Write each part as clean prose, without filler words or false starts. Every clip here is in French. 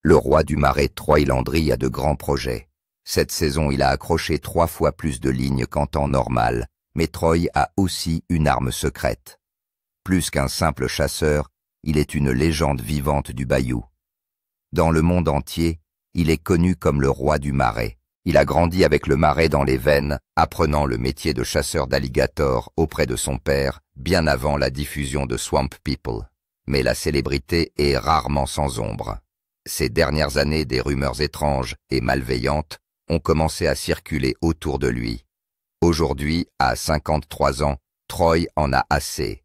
Le roi du marais Troy Landry a de grands projets. Cette saison, il a accroché 3 fois plus de lignes qu'en temps normal, mais Troy a aussi une arme secrète. Plus qu'un simple chasseur, il est une légende vivante du bayou. Dans le monde entier, il est connu comme le roi du marais. Il a grandi avec le marais dans les veines, apprenant le métier de chasseur d'alligators auprès de son père, bien avant la diffusion de Swamp People. Mais la célébrité est rarement sans ombre. Ces dernières années, des rumeurs étranges et malveillantes ont commencé à circuler autour de lui. Aujourd'hui, à 53 ans, Troy en a assez.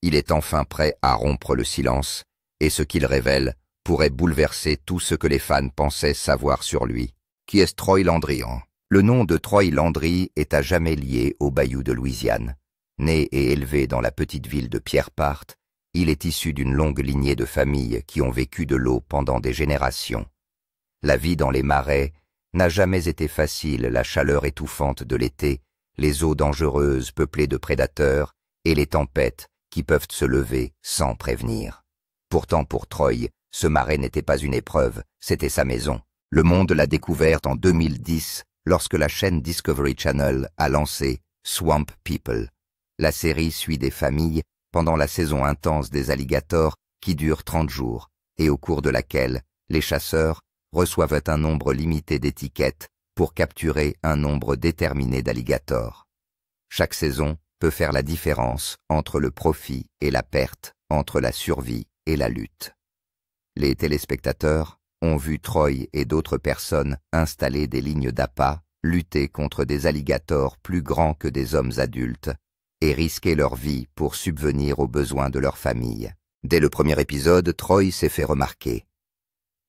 Il est enfin prêt à rompre le silence, et ce qu'il révèle pourrait bouleverser tout ce que les fans pensaient savoir sur lui. Qui est Troy Landry? Le nom de Troy Landry est à jamais lié au bayou de Louisiane. Né et élevé dans la petite ville de Pierre Part, il est issu d'une longue lignée de familles qui ont vécu de l'eau pendant des générations. La vie dans les marais n'a jamais été facile, la chaleur étouffante de l'été, les eaux dangereuses peuplées de prédateurs et les tempêtes qui peuvent se lever sans prévenir. Pourtant pour Troy, ce marais n'était pas une épreuve, c'était sa maison. Le monde l'a découverte en 2010 lorsque la chaîne Discovery Channel a lancé Swamp People. La série suit des familles pendant la saison intense des alligators qui dure 30 jours et au cours de laquelle les chasseurs reçoivent un nombre limité d'étiquettes pour capturer un nombre déterminé d'alligators. Chaque saison peut faire la différence entre le profit et la perte, entre la survie et la lutte. Les téléspectateurs ont vu Troy et d'autres personnes installer des lignes d'appât, lutter contre des alligators plus grands que des hommes adultes et risquer leur vie pour subvenir aux besoins de leur famille. Dès le premier épisode, Troy s'est fait remarquer.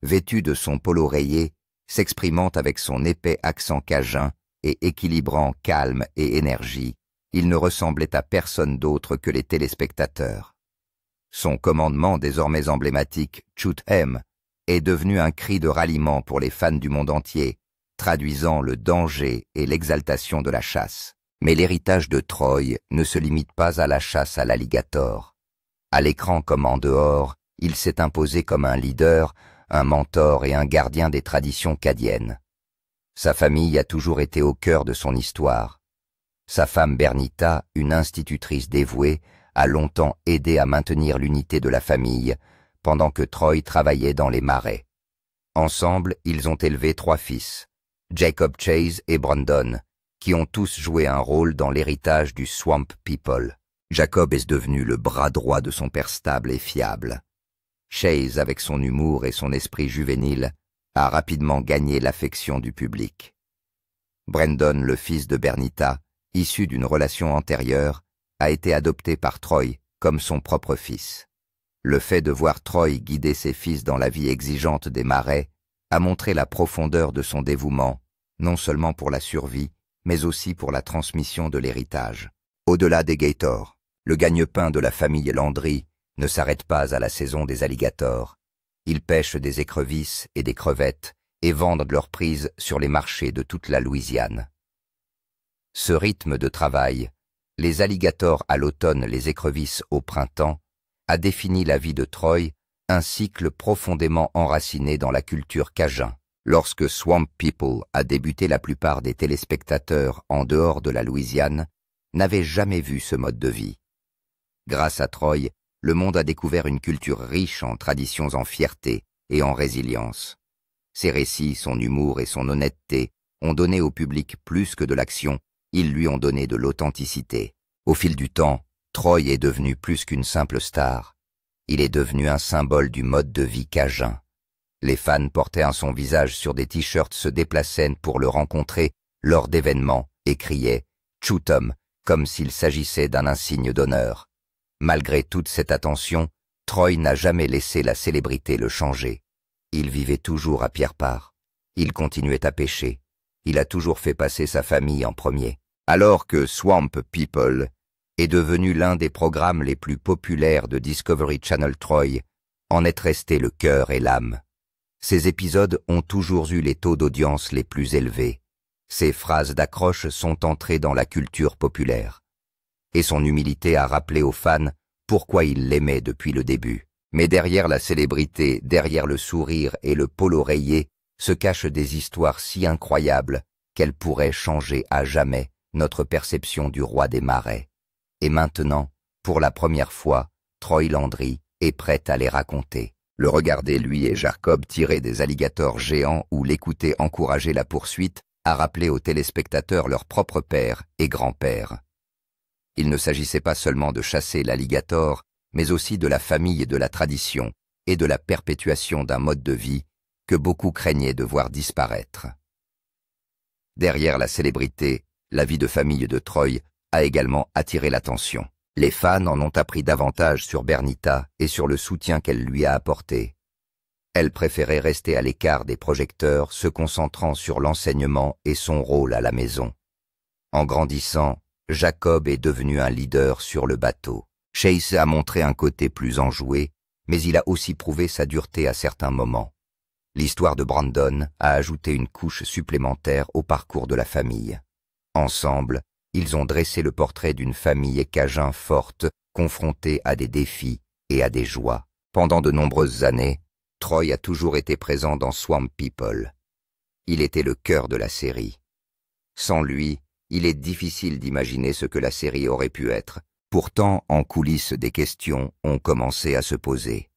Vêtu de son polo rayé, s'exprimant avec son épais accent cajun et équilibrant calme et énergie, il ne ressemblait à personne d'autre que les téléspectateurs. Son commandement désormais emblématique, Shoot 'em, est devenu un cri de ralliement pour les fans du monde entier, traduisant le danger et l'exaltation de la chasse. Mais l'héritage de Troy ne se limite pas à la chasse à l'alligator. À l'écran comme en dehors, il s'est imposé comme un leader, un mentor et un gardien des traditions cadiennes. Sa famille a toujours été au cœur de son histoire. Sa femme Bernita, une institutrice dévouée, a longtemps aidé à maintenir l'unité de la famille, pendant que Troy travaillait dans les marais. Ensemble, ils ont élevé 3 fils, Jacob, Chase et Brandon, qui ont tous joué un rôle dans l'héritage du Swamp People. Jacob est devenu le bras droit de son père stable et fiable. Chase, avec son humour et son esprit juvénile, a rapidement gagné l'affection du public. Brandon, le fils de Bernita, issu d'une relation antérieure, a été adopté par Troy comme son propre fils. Le fait de voir Troy guider ses fils dans la vie exigeante des marais a montré la profondeur de son dévouement, non seulement pour la survie, mais aussi pour la transmission de l'héritage. Au-delà des gators, le gagne-pain de la famille Landry ne s'arrête pas à la saison des alligators. Ils pêchent des écrevisses et des crevettes et vendent leurs prises sur les marchés de toute la Louisiane. Ce rythme de travail, les alligators à l'automne, les écrevisses au printemps, a défini la vie de Troy, un cycle profondément enraciné dans la culture cajun. Lorsque Swamp People a débuté, la plupart des téléspectateurs en dehors de la Louisiane n'avaient jamais vu ce mode de vie. Grâce à Troy, le monde a découvert une culture riche en traditions, en fierté et en résilience. Ses récits, son humour et son honnêteté ont donné au public plus que de l'action, ils lui ont donné de l'authenticité. Au fil du temps, Troy est devenu plus qu'une simple star. Il est devenu un symbole du mode de vie cajun. Les fans portaient son visage sur des t-shirts, se déplaçaient pour le rencontrer lors d'événements et criaient « Shoot 'em » comme s'il s'agissait d'un insigne d'honneur. Malgré toute cette attention, Troy n'a jamais laissé la célébrité le changer. Il vivait toujours à Pierre Part. Il continuait à pêcher. Il a toujours fait passer sa famille en premier. Alors que Swamp People est devenu l'un des programmes les plus populaires de Discovery Channel, Troy en est resté le cœur et l'âme. Ces épisodes ont toujours eu les taux d'audience les plus élevés. Ses phrases d'accroche sont entrées dans la culture populaire. Et son humilité a rappelé aux fans pourquoi ils l'aimaient depuis le début. Mais derrière la célébrité, derrière le sourire et le polo rayé, se cachent des histoires si incroyables qu'elles pourraient changer à jamais notre perception du roi des marais. Et maintenant, pour la première fois, Troy Landry est prête à les raconter. Le regarder, lui et Jacob, tirer des alligators géants ou l'écouter encourager la poursuite a rappelé aux téléspectateurs leur propre père et grand-père. Il ne s'agissait pas seulement de chasser l'alligator, mais aussi de la famille et de la tradition, et de la perpétuation d'un mode de vie que beaucoup craignaient de voir disparaître. Derrière la célébrité, la vie de famille de Troy a également attiré l'attention. Les fans en ont appris davantage sur Bernita et sur le soutien qu'elle lui a apporté. Elle préférait rester à l'écart des projecteurs, se concentrant sur l'enseignement et son rôle à la maison. En grandissant, Jacob est devenu un leader sur le bateau. Chase a montré un côté plus enjoué, mais il a aussi prouvé sa dureté à certains moments. L'histoire de Brandon a ajouté une couche supplémentaire au parcours de la famille. Ensemble, ils ont dressé le portrait d'une famille cajun forte, confrontée à des défis et à des joies. Pendant de nombreuses années, Troy a toujours été présent dans Swamp People. Il était le cœur de la série. Sans lui, il est difficile d'imaginer ce que la série aurait pu être. Pourtant, en coulisses, des questions ont commencé à se poser.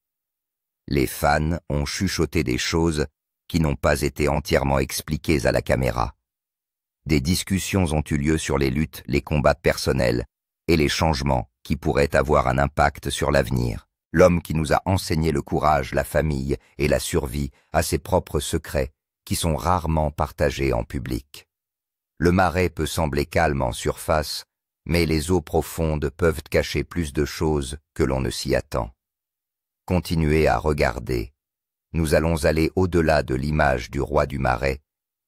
Les fans ont chuchoté des choses qui n'ont pas été entièrement expliquées à la caméra. Des discussions ont eu lieu sur les luttes, les combats personnels et les changements qui pourraient avoir un impact sur l'avenir. L'homme qui nous a enseigné le courage, la famille et la survie a ses propres secrets qui sont rarement partagés en public. Le marais peut sembler calme en surface, mais les eaux profondes peuvent cacher plus de choses que l'on ne s'y attend. Continuez à regarder. Nous allons aller au-delà de l'image du roi du marais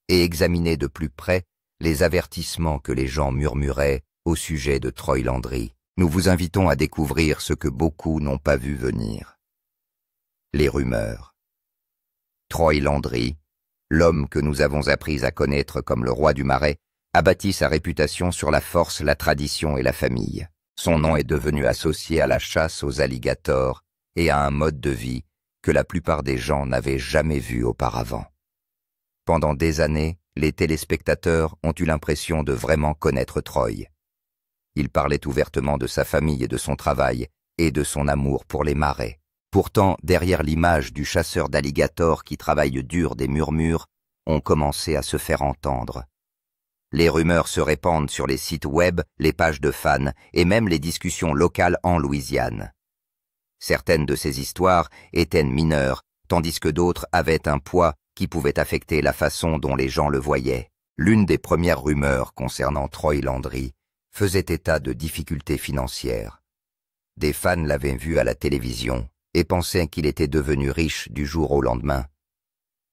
et examiner de plus près les avertissements que les gens murmuraient au sujet de Troy Landry. Nous vous invitons à découvrir ce que beaucoup n'ont pas vu venir. Les rumeurs. Troy Landry, l'homme que nous avons appris à connaître comme le roi du marais, a bâti sa réputation sur la force, la tradition et la famille. Son nom est devenu associé à la chasse aux alligators et à un mode de vie que la plupart des gens n'avaient jamais vu auparavant. Pendant des années, les téléspectateurs ont eu l'impression de vraiment connaître Troy. Il parlait ouvertement de sa famille et de son travail, et de son amour pour les marais. Pourtant, derrière l'image du chasseur d'alligators qui travaille dur, des murmures ont commencé à se faire entendre. Les rumeurs se répandent sur les sites web, les pages de fans, et même les discussions locales en Louisiane. Certaines de ces histoires étaient mineures, tandis que d'autres avaient un poids qui pouvait affecter la façon dont les gens le voyaient. L'une des premières rumeurs concernant Troy Landry faisait état de difficultés financières. Des fans l'avaient vu à la télévision et pensaient qu'il était devenu riche du jour au lendemain.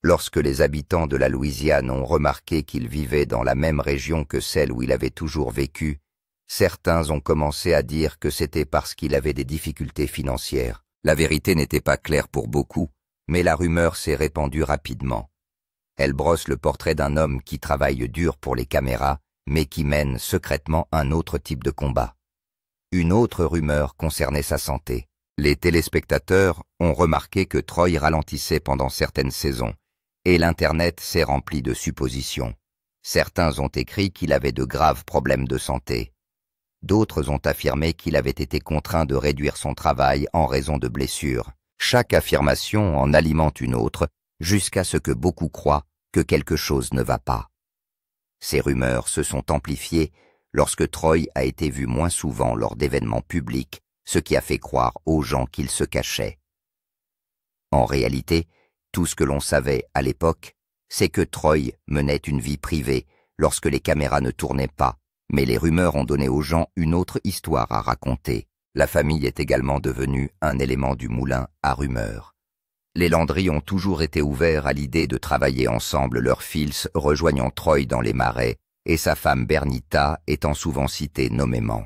Lorsque les habitants de la Louisiane ont remarqué qu'il vivait dans la même région que celle où il avait toujours vécu, certains ont commencé à dire que c'était parce qu'il avait des difficultés financières. La vérité n'était pas claire pour beaucoup, mais la rumeur s'est répandue rapidement. Elle brosse le portrait d'un homme qui travaille dur pour les caméras, mais qui mène secrètement un autre type de combat. Une autre rumeur concernait sa santé. Les téléspectateurs ont remarqué que Troy ralentissait pendant certaines saisons, et l'Internet s'est rempli de suppositions. Certains ont écrit qu'il avait de graves problèmes de santé. D'autres ont affirmé qu'il avait été contraint de réduire son travail en raison de blessures. Chaque affirmation en alimente une autre, jusqu'à ce que beaucoup croient que quelque chose ne va pas. Ces rumeurs se sont amplifiées lorsque Troy a été vu moins souvent lors d'événements publics, ce qui a fait croire aux gens qu'il se cachait. En réalité, tout ce que l'on savait à l'époque, c'est que Troy menait une vie privée lorsque les caméras ne tournaient pas, mais les rumeurs ont donné aux gens une autre histoire à raconter. La famille est également devenue un élément du moulin à rumeurs. Les Landry ont toujours été ouverts à l'idée de travailler ensemble, leur fils rejoignant Troy dans les marais et sa femme Bernita étant souvent citée nommément.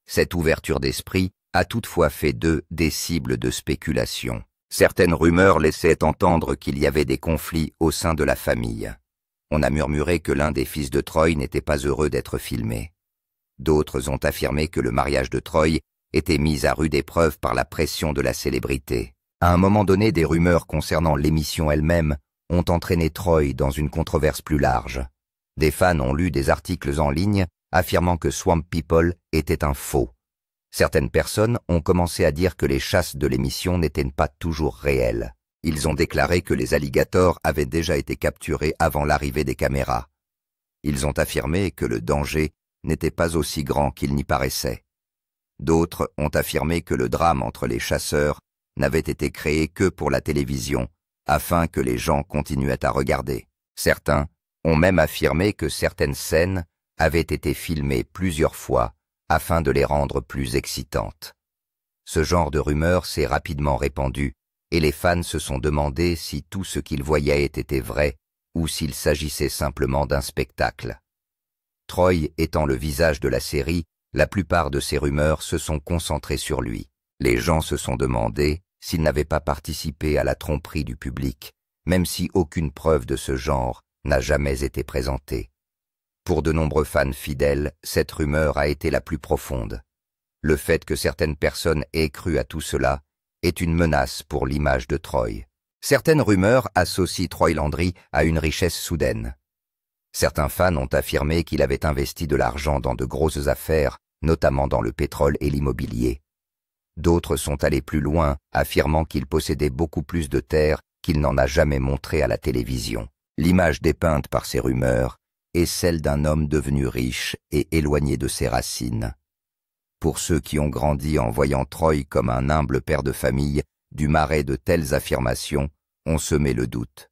Cette ouverture d'esprit a toutefois fait d'eux des cibles de spéculation. Certaines rumeurs laissaient entendre qu'il y avait des conflits au sein de la famille. On a murmuré que l'un des fils de Troy n'était pas heureux d'être filmé. D'autres ont affirmé que le mariage de Troy était mis à rude épreuve par la pression de la célébrité. À un moment donné, des rumeurs concernant l'émission elle-même ont entraîné Troy dans une controverse plus large. Des fans ont lu des articles en ligne affirmant que Swamp People était un faux. Certaines personnes ont commencé à dire que les chasses de l'émission n'étaient pas toujours réelles. Ils ont déclaré que les alligators avaient déjà été capturés avant l'arrivée des caméras. Ils ont affirmé que le danger n'était pas aussi grand qu'il n'y paraissait. D'autres ont affirmé que le drame entre les chasseurs n'avait été créé que pour la télévision, afin que les gens continuaient à regarder. Certains ont même affirmé que certaines scènes avaient été filmées plusieurs fois afin de les rendre plus excitantes. Ce genre de rumeur s'est rapidement répandu et les fans se sont demandé si tout ce qu'ils voyaient était vrai ou s'il s'agissait simplement d'un spectacle. Troy étant le visage de la série, la plupart de ces rumeurs se sont concentrées sur lui. Les gens se sont demandé s'il n'avait pas participé à la tromperie du public, même si aucune preuve de ce genre n'a jamais été présentée. Pour de nombreux fans fidèles, cette rumeur a été la plus profonde. Le fait que certaines personnes aient cru à tout cela est une menace pour l'image de Troy. Certaines rumeurs associent Troy Landry à une richesse soudaine. Certains fans ont affirmé qu'il avait investi de l'argent dans de grosses affaires, notamment dans le pétrole et l'immobilier. D'autres sont allés plus loin, affirmant qu'il possédait beaucoup plus de terres qu'il n'en a jamais montré à la télévision. L'image dépeinte par ces rumeurs est celle d'un homme devenu riche et éloigné de ses racines. Pour ceux qui ont grandi en voyant Troy comme un humble père de famille, du marais de telles affirmations ont semé le doute.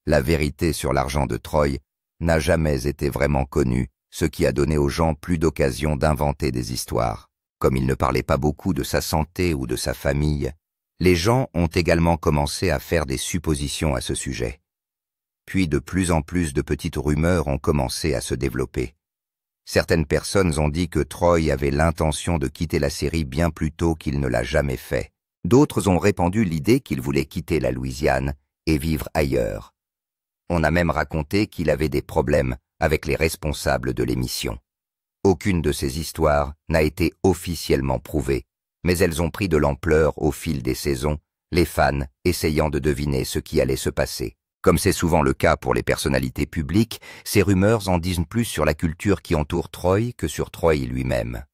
La vérité sur l'argent de Troy n'a jamais été vraiment connue, ce qui a donné aux gens plus d'occasions d'inventer des histoires. Comme il ne parlait pas beaucoup de sa santé ou de sa famille, les gens ont également commencé à faire des suppositions à ce sujet. Puis de plus en plus de petites rumeurs ont commencé à se développer. Certaines personnes ont dit que Troy avait l'intention de quitter la série bien plus tôt qu'il ne l'a jamais fait. D'autres ont répandu l'idée qu'il voulait quitter la Louisiane et vivre ailleurs. On a même raconté qu'il avait des problèmes avec les responsables de l'émission. Aucune de ces histoires n'a été officiellement prouvée, mais elles ont pris de l'ampleur au fil des saisons, les fans essayant de deviner ce qui allait se passer. Comme c'est souvent le cas pour les personnalités publiques, ces rumeurs en disent plus sur la culture qui entoure Troy que sur Troy lui-même.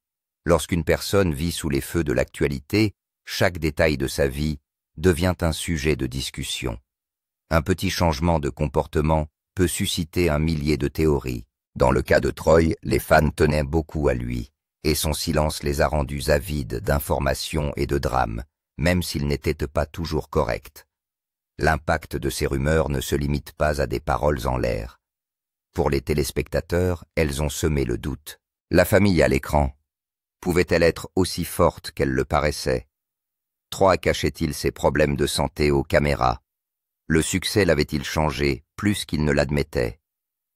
Lorsqu'une personne vit sous les feux de l'actualité, chaque détail de sa vie devient un sujet de discussion. Un petit changement de comportement peut susciter un millier de théories. Dans le cas de Troy, les fans tenaient beaucoup à lui, et son silence les a rendus avides d'informations et de drames, même s'ils n'étaient pas toujours corrects. L'impact de ces rumeurs ne se limite pas à des paroles en l'air. Pour les téléspectateurs, elles ont semé le doute. La famille à l'écran, pouvait-elle être aussi forte qu'elle le paraissait? Troy cachait-il ses problèmes de santé aux caméras? Le succès l'avait-il changé plus qu'il ne l'admettait?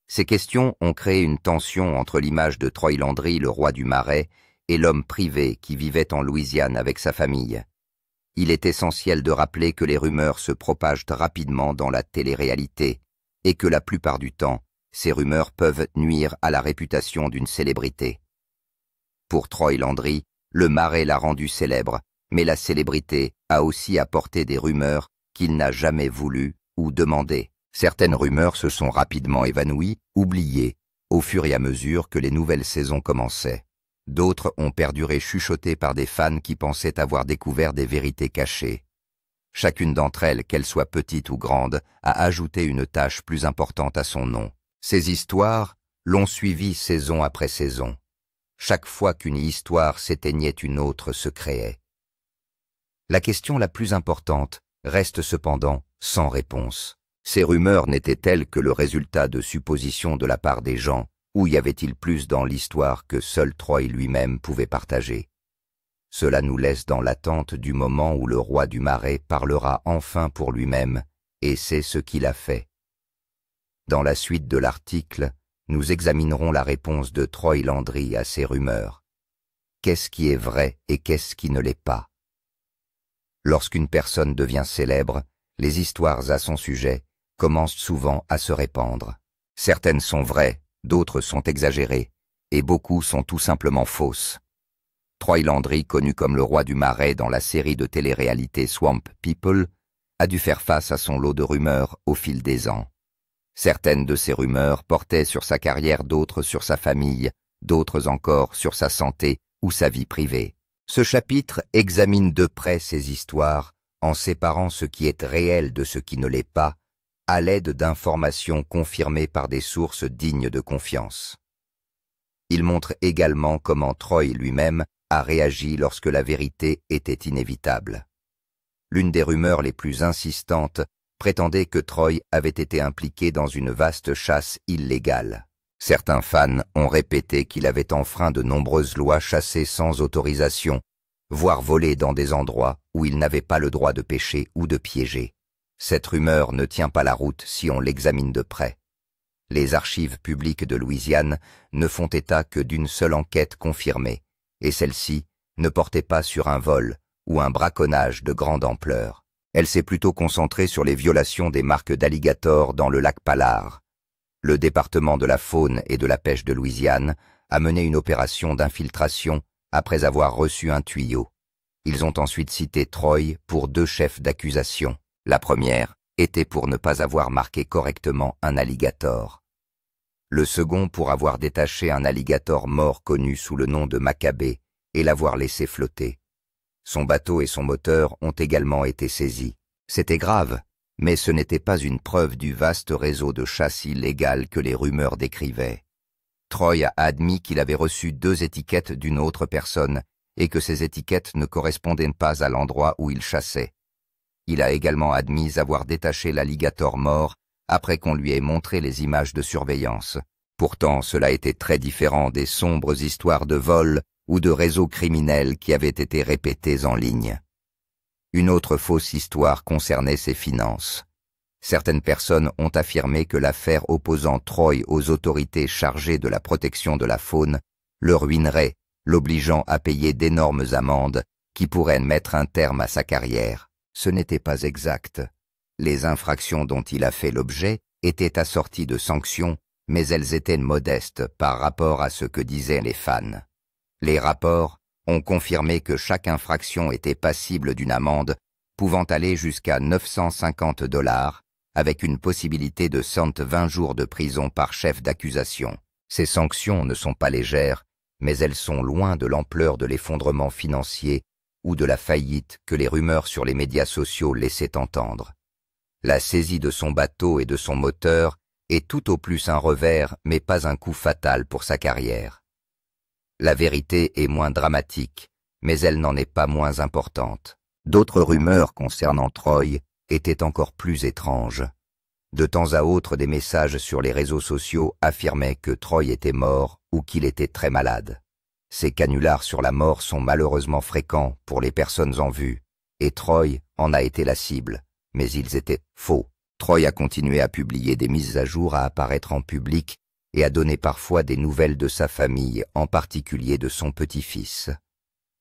Ces questions ont créé une tension entre l'image de Troy Landry, le roi du Marais, et l'homme privé qui vivait en Louisiane avec sa famille. Il est essentiel de rappeler que les rumeurs se propagent rapidement dans la télé-réalité et que la plupart du temps, ces rumeurs peuvent nuire à la réputation d'une célébrité. Pour Troy Landry, le Marais l'a rendu célèbre, mais la célébrité a aussi apporté des rumeurs qu'il n'a jamais voulu ou demandé. Certaines rumeurs se sont rapidement évanouies, oubliées, au fur et à mesure que les nouvelles saisons commençaient. D'autres ont perduré chuchotées par des fans qui pensaient avoir découvert des vérités cachées. Chacune d'entre elles, qu'elle soit petite ou grande, a ajouté une tâche plus importante à son nom. Ces histoires l'ont suivi saison après saison. Chaque fois qu'une histoire s'éteignait, une autre se créait. La question la plus importante reste cependant sans réponse. Ces rumeurs n'étaient-elles que le résultat de suppositions de la part des gens, ou y avait-il plus dans l'histoire que seul Troy lui-même pouvait partager? Cela nous laisse dans l'attente du moment où le roi du Marais parlera enfin pour lui-même, et c'est ce qu'il a fait. Dans la suite de l'article, nous examinerons la réponse de Troy Landry à ces rumeurs. Qu'est-ce qui est vrai et qu'est-ce qui ne l'est pas? Lorsqu'une personne devient célèbre, les histoires à son sujet commencent souvent à se répandre. Certaines sont vraies, d'autres sont exagérées, et beaucoup sont tout simplement fausses. Troy Landry, connu comme le roi du marais dans la série de télé-réalité Swamp People, a dû faire face à son lot de rumeurs au fil des ans. Certaines de ces rumeurs portaient sur sa carrière, d'autres sur sa famille, d'autres encore sur sa santé ou sa vie privée. Ce chapitre examine de près ces histoires en séparant ce qui est réel de ce qui ne l'est pas, à l'aide d'informations confirmées par des sources dignes de confiance. Il montre également comment Troy lui-même a réagi lorsque la vérité était inévitable. L'une des rumeurs les plus insistantes prétendait que Troy avait été impliqué dans une vaste chasse illégale. Certains fans ont répété qu'il avait enfreint de nombreuses lois, chassé sans autorisation, voire volé dans des endroits où il n'avait pas le droit de pêcher ou de piéger. Cette rumeur ne tient pas la route si on l'examine de près. Les archives publiques de Louisiane ne font état que d'une seule enquête confirmée, et celle-ci ne portait pas sur un vol ou un braconnage de grande ampleur. Elle s'est plutôt concentrée sur les violations des marques d'alligators dans le lac Pallard. Le département de la faune et de la pêche de Louisiane a mené une opération d'infiltration après avoir reçu un tuyau. Ils ont ensuite cité Troy pour 2 chefs d'accusation. La première était pour ne pas avoir marqué correctement un alligator. Le second pour avoir détaché un alligator mort connu sous le nom de Maccabée et l'avoir laissé flotter. Son bateau et son moteur ont également été saisis. C'était grave, mais ce n'était pas une preuve du vaste réseau de chasse illégale que les rumeurs décrivaient. Troy a admis qu'il avait reçu 2 étiquettes d'une autre personne et que ces étiquettes ne correspondaient pas à l'endroit où il chassait. Il a également admis avoir détaché l'alligator mort après qu'on lui ait montré les images de surveillance. Pourtant, cela était très différent des sombres histoires de vol ou de réseaux criminels qui avaient été répétées en ligne. Une autre fausse histoire concernait ses finances. Certaines personnes ont affirmé que l'affaire opposant Troy aux autorités chargées de la protection de la faune le ruinerait, l'obligeant à payer d'énormes amendes qui pourraient mettre un terme à sa carrière. Ce n'était pas exact. Les infractions dont il a fait l'objet étaient assorties de sanctions, mais elles étaient modestes par rapport à ce que disaient les fans. Les rapports ont confirmé que chaque infraction était passible d'une amende pouvant aller jusqu'à 950 $, avec une possibilité de 120 jours de prison par chef d'accusation. Ces sanctions ne sont pas légères, mais elles sont loin de l'ampleur de l'effondrement financier ou de la faillite que les rumeurs sur les médias sociaux laissaient entendre. La saisie de son bateau et de son moteur est tout au plus un revers, mais pas un coup fatal pour sa carrière. La vérité est moins dramatique, mais elle n'en est pas moins importante. D'autres rumeurs concernant Troy étaient encore plus étranges. De temps à autre, des messages sur les réseaux sociaux affirmaient que Troy était mort ou qu'il était très malade. Ces canulars sur la mort sont malheureusement fréquents pour les personnes en vue, et Troy en a été la cible, mais ils étaient faux. Troy a continué à publier des mises à jour, à apparaître en public et à donner parfois des nouvelles de sa famille, en particulier de son petit-fils.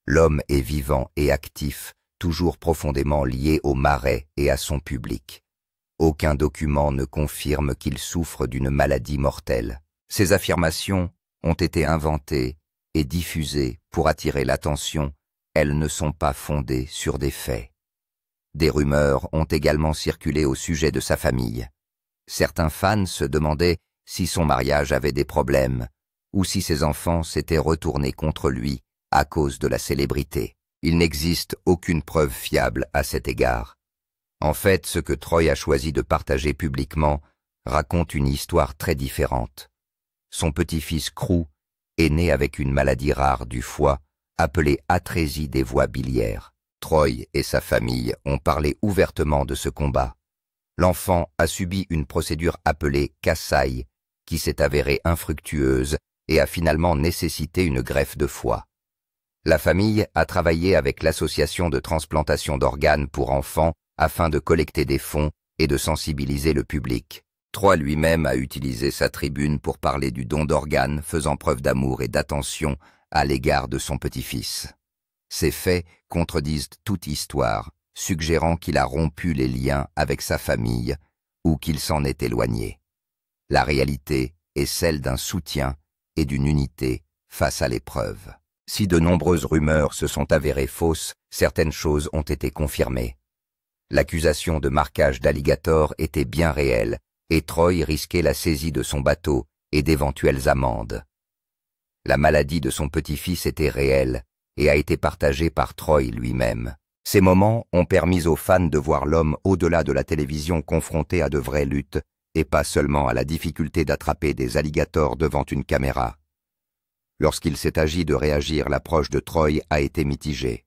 L'homme est vivant et actif, toujours profondément lié au marais et à son public. Aucun document ne confirme qu'il souffre d'une maladie mortelle. Ces affirmations ont été inventées et diffusées pour attirer l'attention, elles ne sont pas fondées sur des faits. Des rumeurs ont également circulé au sujet de sa famille. Certains fans se demandaient si son mariage avait des problèmes ou si ses enfants s'étaient retournés contre lui à cause de la célébrité. Il n'existe aucune preuve fiable à cet égard. En fait, ce que Troy a choisi de partager publiquement raconte une histoire très différente. Son petit-fils Crew est né avec une maladie rare du foie, appelée atrésie des voies biliaires. Troy et sa famille ont parlé ouvertement de ce combat. L'enfant a subi une procédure appelée Kasai, qui s'est avérée infructueuse et a finalement nécessité une greffe de foie. La famille a travaillé avec l'association de transplantation d'organes pour enfants afin de collecter des fonds et de sensibiliser le public. Troy lui-même a utilisé sa tribune pour parler du don d'organes, faisant preuve d'amour et d'attention à l'égard de son petit-fils. Ces faits contredisent toute histoire, suggérant qu'il a rompu les liens avec sa famille ou qu'il s'en est éloigné. La réalité est celle d'un soutien et d'une unité face à l'épreuve. Si de nombreuses rumeurs se sont avérées fausses, certaines choses ont été confirmées. L'accusation de marquage d'alligator était bien réelle, et Troy risquait la saisie de son bateau et d'éventuelles amendes. La maladie de son petit-fils était réelle et a été partagée par Troy lui-même. Ces moments ont permis aux fans de voir l'homme au-delà de la télévision confronté à de vraies luttes et pas seulement à la difficulté d'attraper des alligators devant une caméra. Lorsqu'il s'est agi de réagir, l'approche de Troy a été mitigée.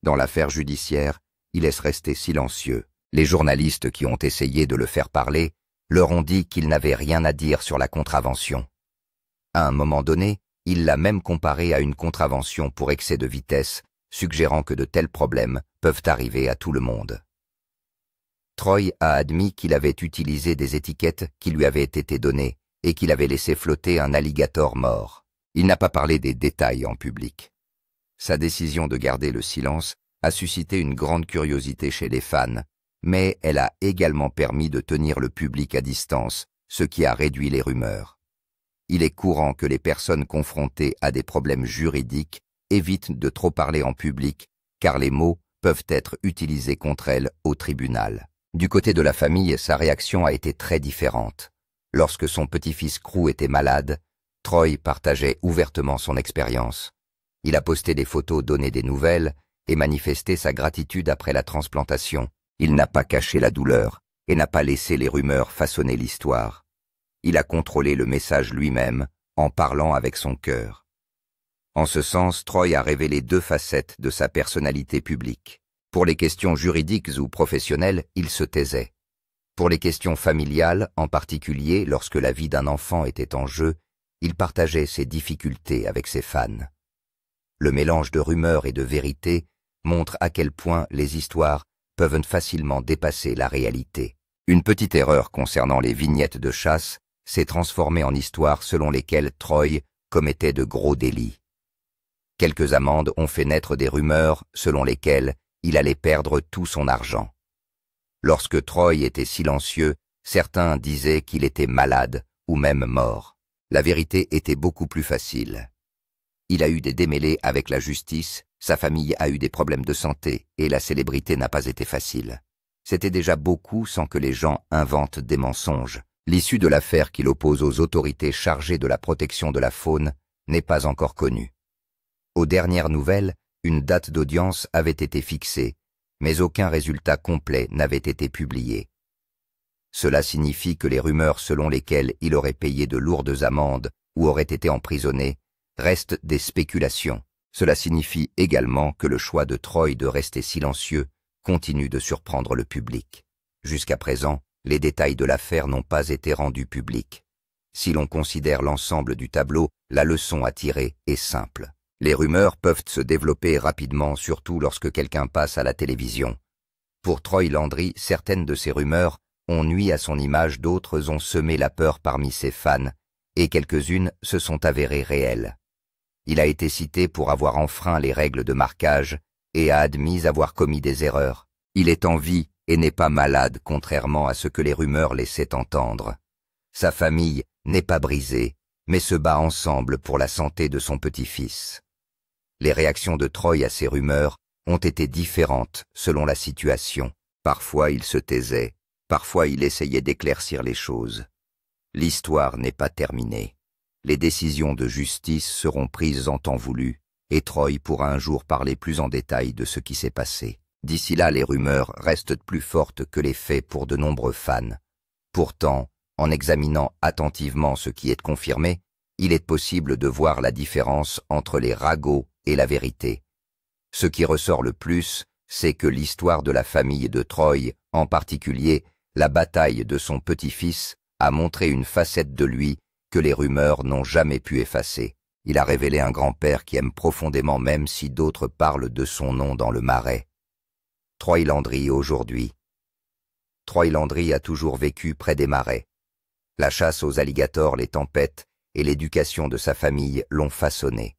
Dans l'affaire judiciaire, il laisse rester silencieux. Les journalistes qui ont essayé de le faire parler leur ont dit qu'il n'avait rien à dire sur la contravention. À un moment donné, il l'a même comparé à une contravention pour excès de vitesse, suggérant que de tels problèmes peuvent arriver à tout le monde. Troy a admis qu'il avait utilisé des étiquettes qui lui avaient été données et qu'il avait laissé flotter un alligator mort. Il n'a pas parlé des détails en public. Sa décision de garder le silence a suscité une grande curiosité chez les fans, mais elle a également permis de tenir le public à distance, ce qui a réduit les rumeurs. Il est courant que les personnes confrontées à des problèmes juridiques évitent de trop parler en public, car les mots peuvent être utilisés contre elles au tribunal. Du côté de la famille, sa réaction a été très différente. Lorsque son petit-fils Crew était malade, Troy partageait ouvertement son expérience. Il a posté des photos, donné des nouvelles et manifesté sa gratitude après la transplantation. Il n'a pas caché la douleur et n'a pas laissé les rumeurs façonner l'histoire. Il a contrôlé le message lui-même en parlant avec son cœur. En ce sens, Troy a révélé deux facettes de sa personnalité publique. Pour les questions juridiques ou professionnelles, il se taisait. Pour les questions familiales, en particulier lorsque la vie d'un enfant était en jeu, il partageait ses difficultés avec ses fans. Le mélange de rumeurs et de vérité montre à quel point les histoires peuvent facilement dépasser la réalité. Une petite erreur concernant les vignettes de chasse s'est transformée en histoire selon lesquelles Troy commettait de gros délits. Quelques amendes ont fait naître des rumeurs selon lesquelles il allait perdre tout son argent. Lorsque Troy était silencieux, certains disaient qu'il était malade ou même mort. La vérité était beaucoup plus facile. Il a eu des démêlés avec la justice, sa famille a eu des problèmes de santé et la célébrité n'a pas été facile. C'était déjà beaucoup sans que les gens inventent des mensonges. L'issue de l'affaire qui l'oppose aux autorités chargées de la protection de la faune n'est pas encore connue. Aux dernières nouvelles, une date d'audience avait été fixée, mais aucun résultat complet n'avait été publié. Cela signifie que les rumeurs selon lesquelles il aurait payé de lourdes amendes ou aurait été emprisonné restent des spéculations. Cela signifie également que le choix de Troy de rester silencieux continue de surprendre le public. Jusqu'à présent, les détails de l'affaire n'ont pas été rendus publics. Si l'on considère l'ensemble du tableau, la leçon à tirer est simple. Les rumeurs peuvent se développer rapidement, surtout lorsque quelqu'un passe à la télévision. Pour Troy Landry, certaines de ces rumeurs ont nui à son image, d'autres ont semé la peur parmi ses fans, et quelques-unes se sont avérées réelles. Il a été cité pour avoir enfreint les règles de marquage et a admis avoir commis des erreurs. Il est en vie et n'est pas malade, contrairement à ce que les rumeurs laissaient entendre. Sa famille n'est pas brisée, mais se bat ensemble pour la santé de son petit-fils. Les réactions de Troy à ces rumeurs ont été différentes selon la situation. Parfois il se taisait, parfois il essayait d'éclaircir les choses. L'histoire n'est pas terminée. Les décisions de justice seront prises en temps voulu, et Troy pourra un jour parler plus en détail de ce qui s'est passé. D'ici là, les rumeurs restent plus fortes que les faits pour de nombreux fans. Pourtant, en examinant attentivement ce qui est confirmé, il est possible de voir la différence entre les ragots et la vérité. Ce qui ressort le plus, c'est que l'histoire de la famille de Troy, en particulier la bataille de son petit-fils, a montré une facette de lui que les rumeurs n'ont jamais pu effacer. Il a révélé un grand-père qui aime profondément même si d'autres parlent de son nom dans le marais. Troy Landry aujourd'hui. Troy Landry a toujours vécu près des marais. La chasse aux alligators, les tempêtes et l'éducation de sa famille l'ont façonné.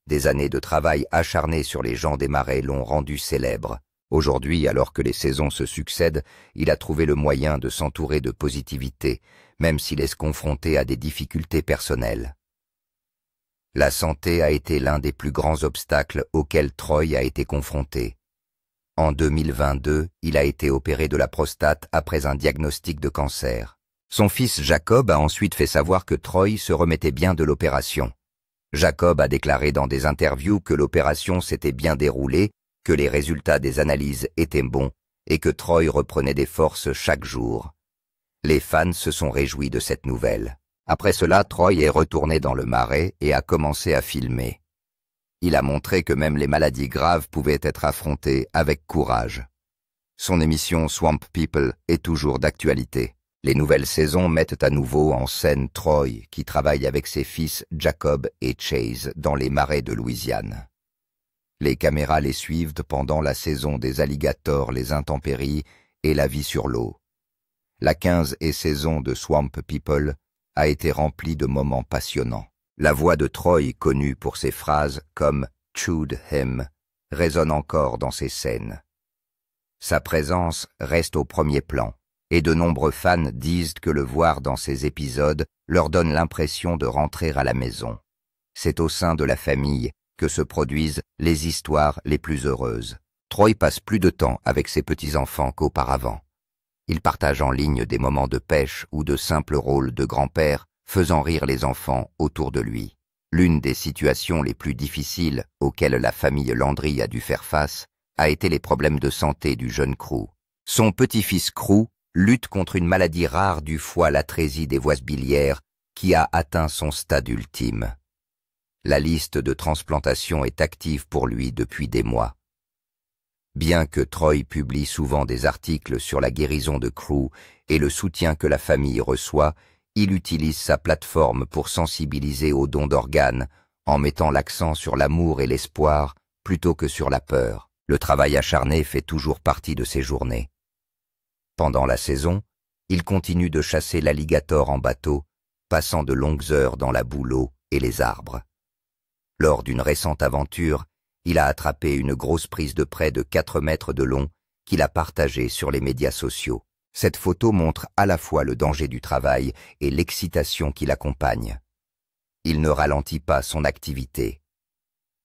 Des années de travail acharné sur les gens des marais l'ont rendu célèbre. Aujourd'hui, alors que les saisons se succèdent, il a trouvé le moyen de s'entourer de positivité, même s'il est confronté à des difficultés personnelles. La santé a été l'un des plus grands obstacles auxquels Troy a été confronté. En 2022, il a été opéré de la prostate après un diagnostic de cancer. Son fils Jacob a ensuite fait savoir que Troy se remettait bien de l'opération. Jacob a déclaré dans des interviews que l'opération s'était bien déroulée, que les résultats des analyses étaient bons et que Troy reprenait des forces chaque jour. Les fans se sont réjouis de cette nouvelle. Après cela, Troy est retourné dans le Marais et a commencé à filmer. Il a montré que même les maladies graves pouvaient être affrontées avec courage. Son émission Swamp People est toujours d'actualité. Les nouvelles saisons mettent à nouveau en scène Troy, qui travaille avec ses fils Jacob et Chase dans les marais de Louisiane. Les caméras les suivent pendant la saison des alligators, les intempéries et la vie sur l'eau. La 15e saison de Swamp People a été remplie de moments passionnants. La voix de Troy, connue pour ses phrases comme « chewed him », résonne encore dans ces scènes. Sa présence reste au premier plan, et de nombreux fans disent que le voir dans ces épisodes leur donne l'impression de rentrer à la maison. C'est au sein de la famille que se produisent les histoires les plus heureuses. Troy passe plus de temps avec ses petits-enfants qu'auparavant. Il partage en ligne des moments de pêche ou de simples rôles de grand-père, faisant rire les enfants autour de lui. L'une des situations les plus difficiles auxquelles la famille Landry a dû faire face a été les problèmes de santé du jeune Crew. Son petit-fils Crew lutte contre une maladie rare du foie, l'atrésie des voies biliaires, qui a atteint son stade ultime. La liste de transplantation est active pour lui depuis des mois. Bien que Troy publie souvent des articles sur la guérison de Crew et le soutien que la famille reçoit, il utilise sa plateforme pour sensibiliser aux dons d'organes, en mettant l'accent sur l'amour et l'espoir plutôt que sur la peur. Le travail acharné fait toujours partie de ses journées. Pendant la saison, il continue de chasser l'alligator en bateau, passant de longues heures dans la boue, l'eau et les arbres. Lors d'une récente aventure, il a attrapé une grosse prise de près de 4 mètres de long qu'il a partagée sur les médias sociaux. Cette photo montre à la fois le danger du travail et l'excitation qui l'accompagne. Il ne ralentit pas son activité.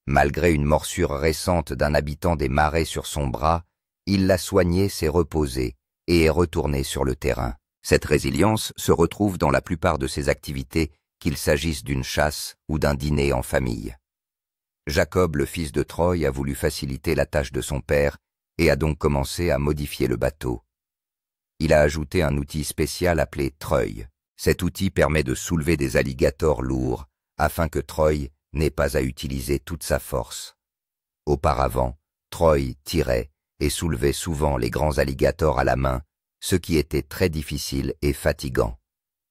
Malgré une morsure récente d'un habitant des marais sur son bras, il l'a soigné, s'est reposé et est retourné sur le terrain. Cette résilience se retrouve dans la plupart de ses activités, qu'il s'agisse d'une chasse ou d'un dîner en famille. Jacob, le fils de Troy, a voulu faciliter la tâche de son père et a donc commencé à modifier le bateau. Il a ajouté un outil spécial appelé Troy. Cet outil permet de soulever des alligators lourds afin que Troy n'ait pas à utiliser toute sa force. Auparavant, Troy tirait et soulevait souvent les grands alligators à la main, ce qui était très difficile et fatigant.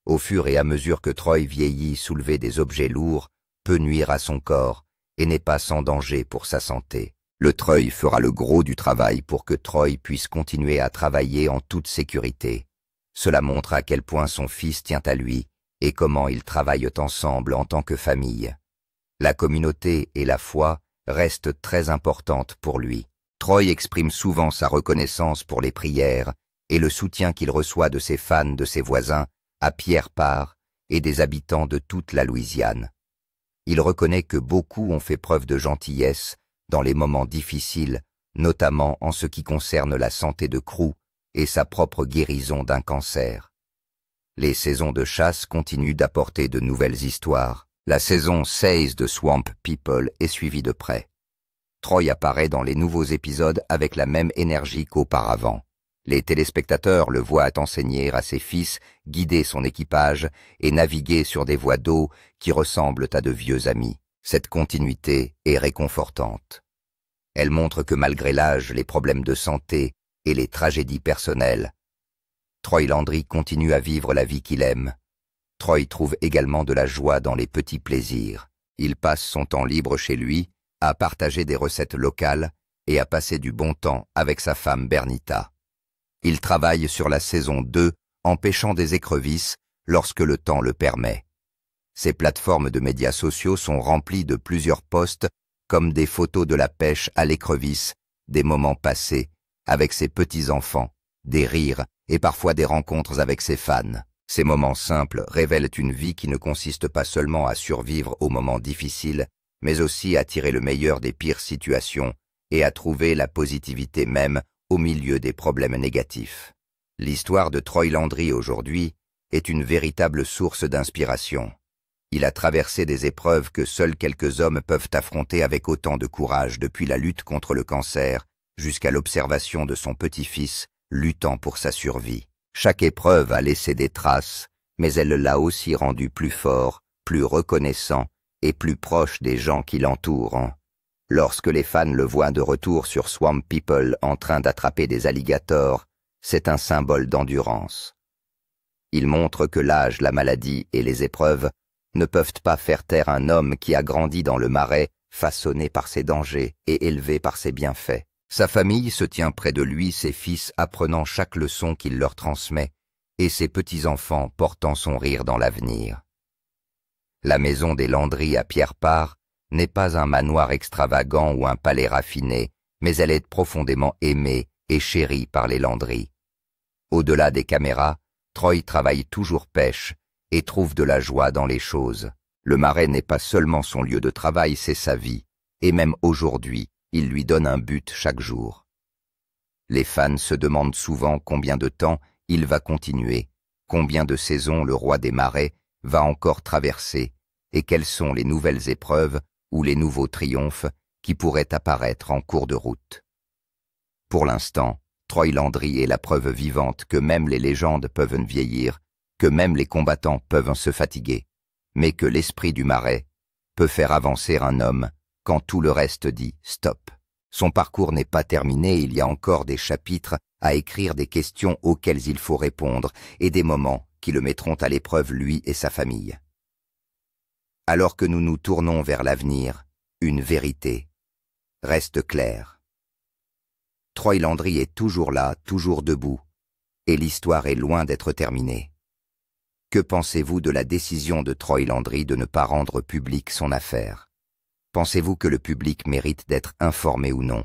Au fur et à mesure que Troy vieillit, soulever des objets lourds peut nuire à son corps et n'est pas sans danger pour sa santé. Le Troy fera le gros du travail pour que Troy puisse continuer à travailler en toute sécurité. Cela montre à quel point son fils tient à lui et comment ils travaillent ensemble en tant que famille. La communauté et la foi restent très importantes pour lui. Troy exprime souvent sa reconnaissance pour les prières et le soutien qu'il reçoit de ses fans, de ses voisins, à Pierre Part et des habitants de toute la Louisiane. Il reconnaît que beaucoup ont fait preuve de gentillesse dans les moments difficiles, notamment en ce qui concerne la santé de Crew et sa propre guérison d'un cancer. Les saisons de chasse continuent d'apporter de nouvelles histoires. La saison 16 de Swamp People est suivie de près. Troy apparaît dans les nouveaux épisodes avec la même énergie qu'auparavant. Les téléspectateurs le voient enseigner à ses fils, guider son équipage et naviguer sur des voies d'eau qui ressemblent à de vieux amis. Cette continuité est réconfortante. Elle montre que malgré l'âge, les problèmes de santé et les tragédies personnelles, Troy Landry continue à vivre la vie qu'il aime. Troy trouve également de la joie dans les petits plaisirs. Il passe son temps libre chez lui, à partager des recettes locales et à passer du bon temps avec sa femme Bernita. Il travaille sur la saison 2 en pêchant des écrevisses lorsque le temps le permet. Ses plateformes de médias sociaux sont remplies de plusieurs posts comme des photos de la pêche à l'écrevisse, des moments passés avec ses petits-enfants, des rires et parfois des rencontres avec ses fans. Ces moments simples révèlent une vie qui ne consiste pas seulement à survivre aux moments difficiles, mais aussi à tirer le meilleur des pires situations et à trouver la positivité même au milieu des problèmes négatifs. L'histoire de Troy Landry aujourd'hui est une véritable source d'inspiration. Il a traversé des épreuves que seuls quelques hommes peuvent affronter avec autant de courage, depuis la lutte contre le cancer jusqu'à l'observation de son petit-fils luttant pour sa survie. Chaque épreuve a laissé des traces, mais elle l'a aussi rendu plus fort, plus reconnaissant et plus proche des gens qui l'entourent. Lorsque les fans le voient de retour sur Swamp People en train d'attraper des alligators, c'est un symbole d'endurance. Il montre que l'âge, la maladie et les épreuves ne peuvent pas faire taire un homme qui a grandi dans le marais, façonné par ses dangers et élevé par ses bienfaits. Sa famille se tient près de lui, ses fils apprenant chaque leçon qu'il leur transmet, et ses petits-enfants portant son rire dans l'avenir. La maison des Landry à Pierrepart n'est pas un manoir extravagant ou un palais raffiné, mais elle est profondément aimée et chérie par les Landry. Au-delà des caméras, Troy travaille toujours pêche et trouve de la joie dans les choses. Le marais n'est pas seulement son lieu de travail, c'est sa vie, et même aujourd'hui, il lui donne un but chaque jour. Les fans se demandent souvent combien de temps il va continuer, combien de saisons le roi des marais va encore traverser, et quelles sont les nouvelles épreuves ou les nouveaux triomphes qui pourraient apparaître en cours de route. Pour l'instant, Troy Landry est la preuve vivante que même les légendes peuvent vieillir, que même les combattants peuvent se fatiguer, mais que l'esprit du marais peut faire avancer un homme quand tout le reste dit « stop ». Son parcours n'est pas terminé, il y a encore des chapitres à écrire, des questions auxquelles il faut répondre et des moments qui le mettront à l'épreuve lui et sa famille. Alors que nous nous tournons vers l'avenir, une vérité reste claire. Troy Landry est toujours là, toujours debout, et l'histoire est loin d'être terminée. Que pensez-vous de la décision de Troy Landry de ne pas rendre publique son affaire ? Pensez-vous que le public mérite d'être informé ou non?